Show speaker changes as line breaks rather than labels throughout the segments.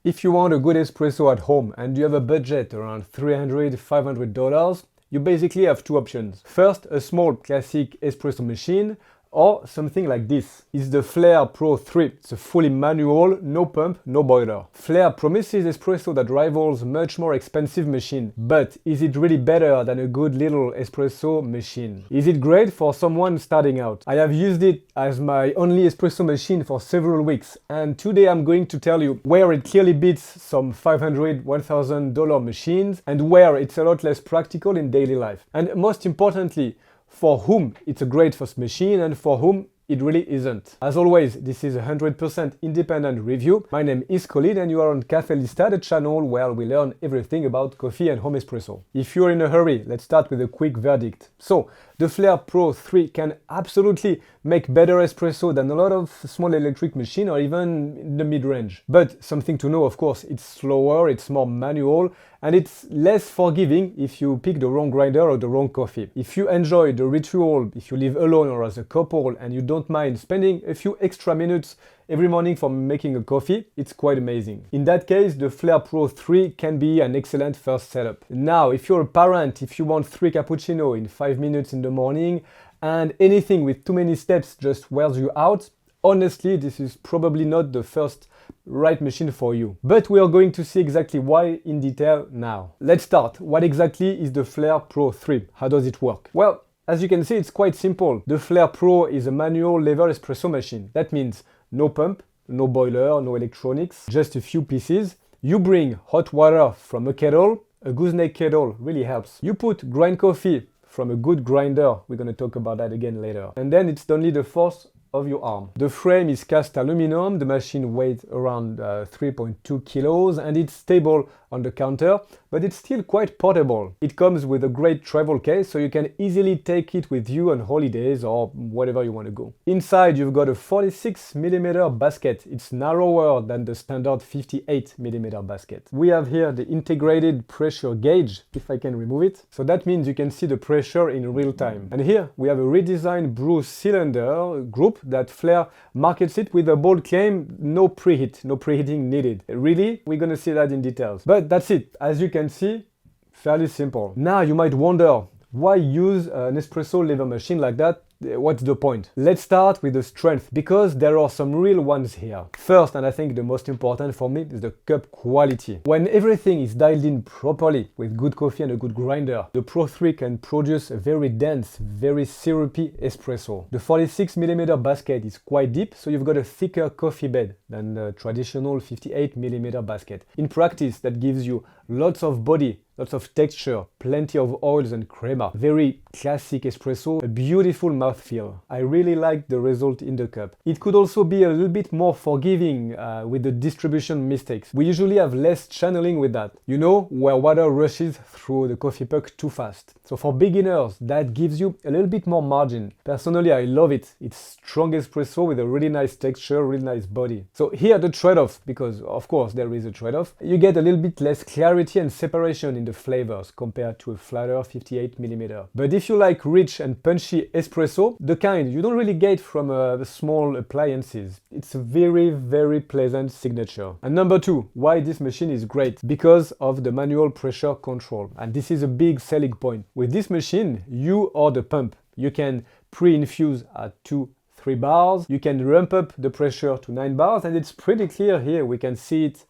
If you want a good espresso at home and you have a budget around $300–500, you basically have two options. First, a small classic espresso machine, or something like this. It's the Flair Pro 3. It's a fully manual, no pump, no boiler. Flair promises espresso that rivals much more expensive machine. But is it really better than a good little espresso machine? Is it great for someone starting out? I have used it as my only espresso machine for several weeks, and today I'm going to tell you where it clearly beats some $500, $1,000 machines and where it's a lot less practical in daily life. And most importantly, for whom it's a great first machine and for whom it really isn't. As always, this is a 100% independent review. My name is Colin and you are on Cafelat, the channel where we learn everything about coffee and home espresso. If you're in a hurry, let's start with a quick verdict. So, the Flair Pro 3 can absolutely make better espresso than a lot of small electric machines or even in the mid-range. But something to know, of course, it's slower, it's more manual, and it's less forgiving if you pick the wrong grinder or the wrong coffee. If you enjoy the ritual, if you live alone or as a couple and you don't mind spending a few extra minutes every morning for making a coffee, it's quite amazing. In that case, the Flair Pro 3 can be an excellent first setup. Now, if you're a parent, if you want 3 cappuccino in 5 minutes in the morning, and anything with too many steps just wears you out, honestly, this is probably not the first right machine for you. But we are going to see exactly why in detail now. Let's start. What exactly is the Flair Pro 3? How does it work? Well, as you can see, it's quite simple. The Flair Pro is a manual lever espresso machine. That means no pump, no boiler, no electronics, just a few pieces. You bring hot water from a kettle. A gooseneck kettle really helps. You put grind coffee from a good grinder. We're going to talk about that again later. And then it's only the force of your arm. The frame is cast aluminum. The machine weighs around 3.2 kilos and it's stable on the counter, but it's still quite portable. It comes with a great travel case, so you can easily take it with you on holidays or wherever you want to go. Inside, you've got a 46mm basket. It's narrower than the standard 58mm basket. We have here the integrated pressure gauge, if I can remove it. So that means you can see the pressure in real time. And here we have a redesigned brew cylinder group that Flair markets it with a bold claim, no preheat, no preheating needed. Really, we're gonna see that in details. But that's it. As you can see, fairly simple. Now you might wonder, why use an espresso lever machine like that? What's the point? Let's start with the strength, because there are some real ones here. First, and I think the most important for me, is the cup quality. When everything is dialed in properly with good coffee and a good grinder, the Pro 3 can produce a very dense, very syrupy espresso. The 46mm basket is quite deep, so you've got a thicker coffee bed than the traditional 58mm basket. In practice, that gives you lots of body, lots of texture, plenty of oils and crema. Very classic espresso, a beautiful mouthfeel. I really like the result in the cup. It could also be a little bit more forgiving with the distribution mistakes. We usually have less channeling with that. You know, where water rushes through the coffee puck too fast. So for beginners, that gives you a little bit more margin. Personally, I love it. It's strong espresso with a really nice texture, really nice body. So here the trade-off, because of course there is a trade-off, you get a little bit less clarity and separation in the flavors compared to a flatter 58mm. But if you like rich and punchy espresso, the kind you don't really get from small appliances, it's a very, very pleasant signature. And number two, why this machine is great? Because of the manual pressure control. And this is a big selling point. With this machine, you are the pump. You can pre-infuse at 2-3 bars. You can ramp up the pressure to 9 bars, and it's pretty clear here. We can see it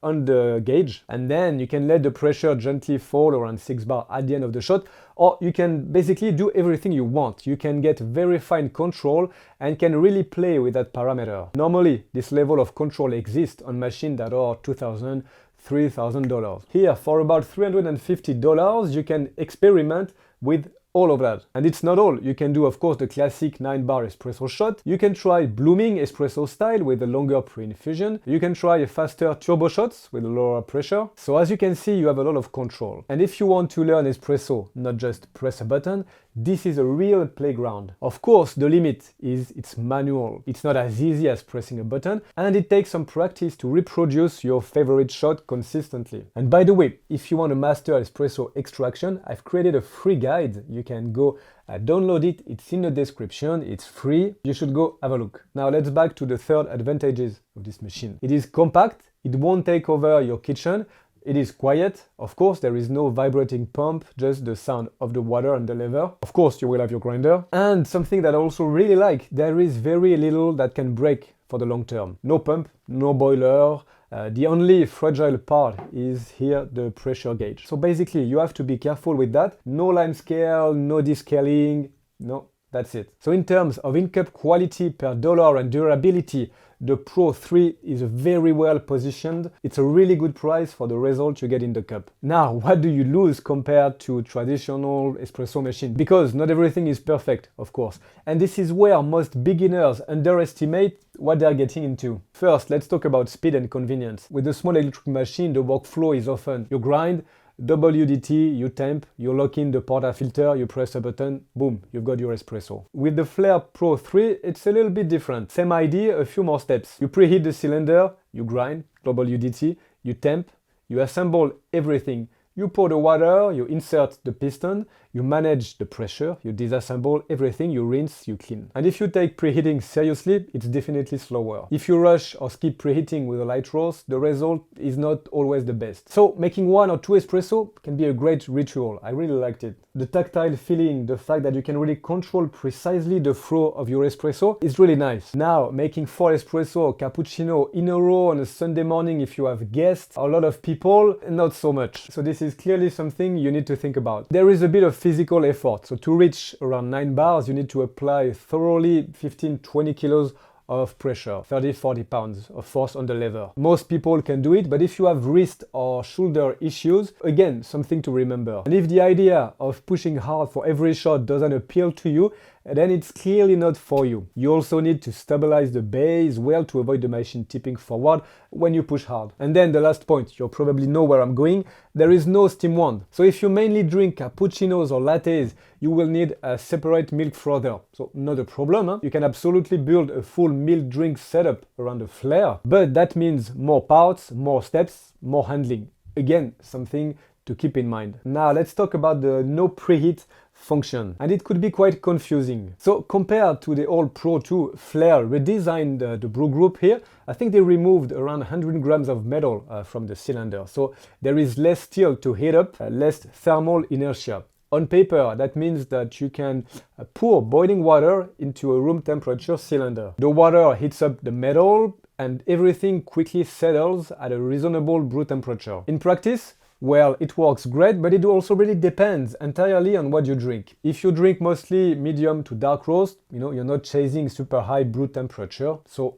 on the gauge, and then you can let the pressure gently fall around 6 bar at the end of the shot, or you can basically do everything you want. You can get very fine control and can really play with that parameter. Normally, this level of control exists on machines that are $2,000, $3,000. Here, for about $350, you can experiment with all of that. And it's not all. You can do, of course, the classic 9-bar espresso shot. You can try blooming espresso style with a longer pre-infusion. You can try a faster turbo shots with a lower pressure. So as you can see, you have a lot of control. And if you want to learn espresso, not just press a button, this is a real playground. Of course, the limit is it's manual. It's not as easy as pressing a button, and it takes some practice to reproduce your favorite shot consistently. And by the way, if you want to master espresso extraction, I've created a free guide you can go download it. It's in the description. It's free. You should go have a look. Now let's back to the third advantages of this machine. It is compact. It won't take over your kitchen. It is quiet. Of course, there is no vibrating pump, just the sound of the water and the lever. Of course, you will have your grinder. And something that I also really like, there is very little that can break for the long term. No pump, no boiler. The only fragile part is here the pressure gauge. So basically, you have to be careful with that. No line scale, no descaling, no, that's it. So in terms of in-cup quality per dollar and durability, the Pro 3 is very well positioned. It's a really good price for the result you get in the cup. Now, what do you lose compared to traditional espresso machine? Because not everything is perfect, of course. And this is where most beginners underestimate what they're getting into. First, let's talk about speed and convenience. With a small electric machine, the workflow is often you grind, WDT, you temp, you lock in the portafilter, you press a button, boom, you've got your espresso. With the Flair Pro 3, it's a little bit different. Same idea, a few more steps. You preheat the cylinder, you grind, WDT, you temp, you assemble everything. You pour the water, you insert the piston, you manage the pressure, you disassemble everything, you rinse, you clean. And if you take preheating seriously, it's definitely slower. If you rush or skip preheating with a light roast, the result is not always the best. So making 1 or 2 espresso can be a great ritual. I really liked it. The tactile feeling, the fact that you can really control precisely the flow of your espresso is really nice. Now, making 4 espresso or cappuccino in a row on a Sunday morning if you have guests, a lot of people, not so much. So this is clearly something you need to think about. There is a bit of physical effort. So to reach around 9 bars, you need to apply thoroughly 15-20 kilos of pressure, 30-40 pounds of force on the lever. Most people can do it, but if you have wrist or shoulder issues, again, something to remember. And if the idea of pushing hard for every shot doesn't appeal to you, then it's clearly not for you. You also need to stabilize the base well to avoid the machine tipping forward when you push hard. And then the last point, you'll probably know where I'm going, there is no steam wand. So if you mainly drink cappuccinos or lattes, you will need a separate milk frother. So not a problem, huh? You can absolutely build a full milk drink setup around a Flair, but that means more parts, more steps, more handling. Again, something to keep in mind. Now let's talk about the no preheat function, and it could be quite confusing. So compared to the old Pro 2, Flair redesigned the brew group here. I think they removed around 100 grams of metal from the cylinder, so there is less steel to heat up, less thermal inertia. On paper, that means that you can pour boiling water into a room temperature cylinder. The water heats up the metal and everything quickly settles at a reasonable brew temperature. In practice, well, it works great, but it also really depends entirely on what you drink. If you drink mostly medium to dark roast, you're not chasing super high brew temperature, so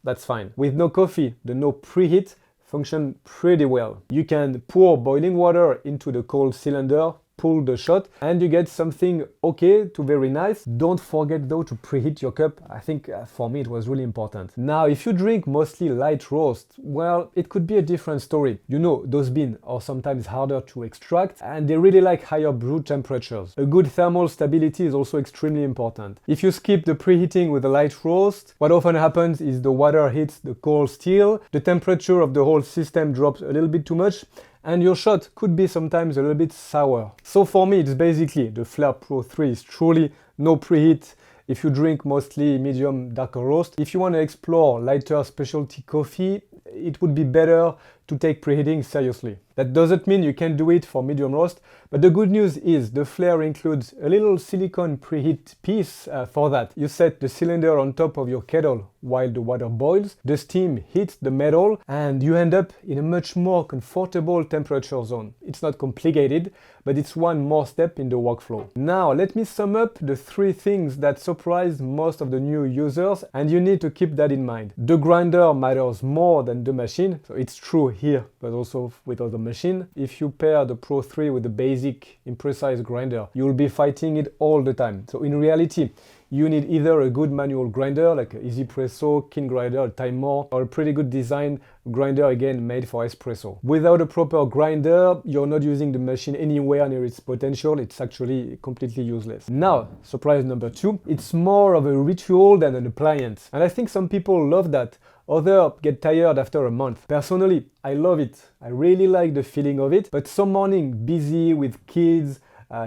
that's fine. With no coffee, the no preheat functions pretty well. You can pour boiling water into the cold cylinder, pull the shot, and you get something okay to very nice. Don't forget though to preheat your cup. I think for me it was really important. Now, if you drink mostly light roast, well, it could be a different story. Those beans are sometimes harder to extract and they really like higher brew temperatures. A good thermal stability is also extremely important. If you skip the preheating with a light roast, what often happens is the water hits the cold steel, the temperature of the whole system drops a little bit too much, and your shot could be sometimes a little bit sour. So for me, it's basically the Flair Pro 3 is truly no preheat if you drink mostly medium darker roast. If you want to explore lighter specialty coffee, it would be better to take preheating seriously. That doesn't mean you can do it for medium roast, but the good news is the Flair includes a little silicone preheat piece for that. You set the cylinder on top of your kettle while the water boils, the steam hits the metal, and you end up in a much more comfortable temperature zone. It's not complicated, but it's one more step in the workflow. Now, let me sum up the 3 things that surprise most of the new users, and you need to keep that in mind. The grinder matters more than the machine, so it's true here, but also with other machines. If you pair the Pro 3 with the basic imprecise grinder, you'll be fighting it all the time. So in reality, you need either a good manual grinder like an Espresso, King grinder, Timemore, or a pretty good design grinder again made for espresso. Without a proper grinder, you're not using the machine anywhere near its potential. It's actually completely useless. Now, surprise number 2, it's more of a ritual than an appliance. And I think some people love that. Others get tired after a month. Personally, I love it. I really like the feeling of it, but some morning busy with kids,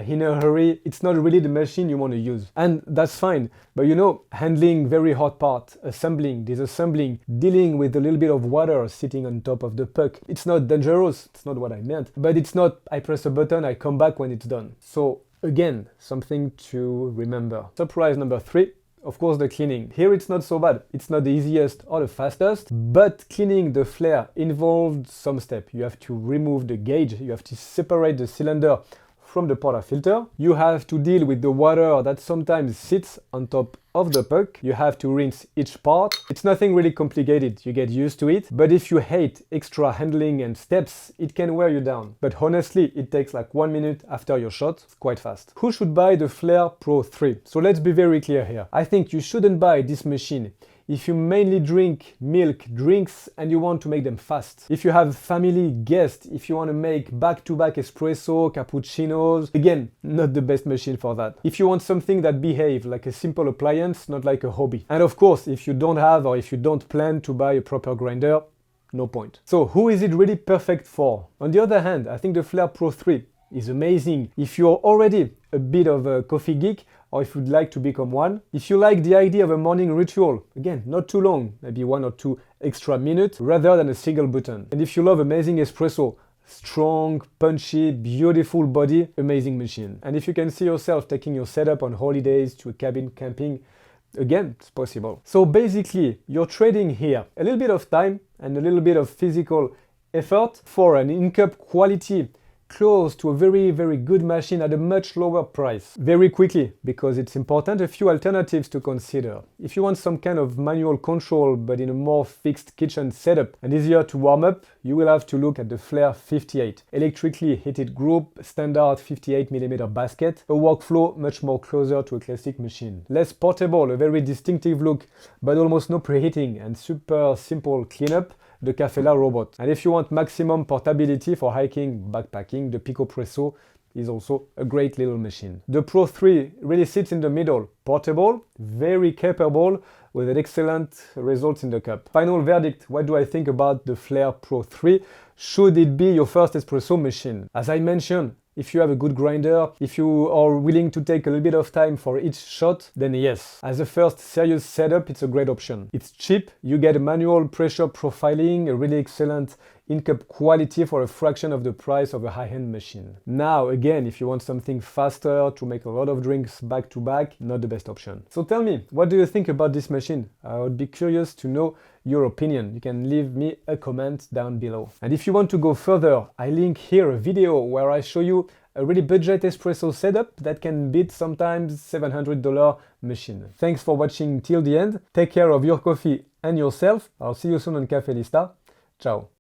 in a hurry, it's not really the machine you want to use. And that's fine. But you know, handling very hot part, assembling, disassembling, dealing with a little bit of water sitting on top of the puck, it's not dangerous, it's not what I meant. But it's not, I press a button, I come back when it's done. So again, something to remember. Surprise number 3. Of course, the cleaning. Here it's not so bad. It's not the easiest or the fastest, but cleaning the Flair involved some step. You have to remove the gauge, you have to separate the cylinder from the portafilter. You have to deal with the water that sometimes sits on top of the puck. You have to rinse each part. It's nothing really complicated, you get used to it. But if you hate extra handling and steps, it can wear you down. But honestly, it takes like 1 minute after your shot. It's quite fast. Who should buy the Flair Pro 3? So let's be very clear here. I think you shouldn't buy this machine if you mainly drink milk drinks and you want to make them fast. If you have family guests, if you want to make back-to-back espresso, cappuccinos, again, not the best machine for that. If you want something that behaves like a simple appliance, not like a hobby. And of course, if you don't have or if you don't plan to buy a proper grinder, no point. So who is it really perfect for? On the other hand, I think the Flair Pro 3 is amazing if you're already a bit of a coffee geek or if you'd like to become one. If you like the idea of a morning ritual, again, not too long, maybe 1 or 2 extra minutes rather than a single button. And if you love amazing espresso, strong, punchy, beautiful body, amazing machine. And if you can see yourself taking your setup on holidays to a cabin camping, again, it's possible. So basically, you're trading here a little bit of time and a little bit of physical effort for an in-cup quality close to a very, very good machine at a much lower price. Very quickly, because it's important, a few alternatives to consider. If you want some kind of manual control but in a more fixed kitchen setup and easier to warm up, you will have to look at the Flair 58. Electrically heated group, standard 58mm basket, a workflow much more closer to a classic machine. Less portable, a very distinctive look, but almost no preheating and super simple cleanup, the Cafelat robot. And if you want maximum portability for hiking, backpacking, the Picopresso is also a great little machine. The Pro 3 really sits in the middle. Portable, very capable, with an excellent results in the cup. Final verdict, what do I think about the Flair Pro 3? Should it be your first espresso machine? As I mentioned, if you have a good grinder, if you are willing to take a little bit of time for each shot, then yes. As a first serious setup, it's a great option. It's cheap, you get a manual pressure profiling, a really excellent in-cup quality for a fraction of the price of a high-end machine. Now, again, if you want something faster to make a lot of drinks back to back, not the best option. So tell me, what do you think about this machine? I would be curious to know your opinion. You can leave me a comment down below. And if you want to go further, I link here a video where I show you a really budget espresso setup that can beat sometimes $700 machine. Thanks for watching till the end. Take care of your coffee and yourself. I'll see you soon on Cafelista. Ciao.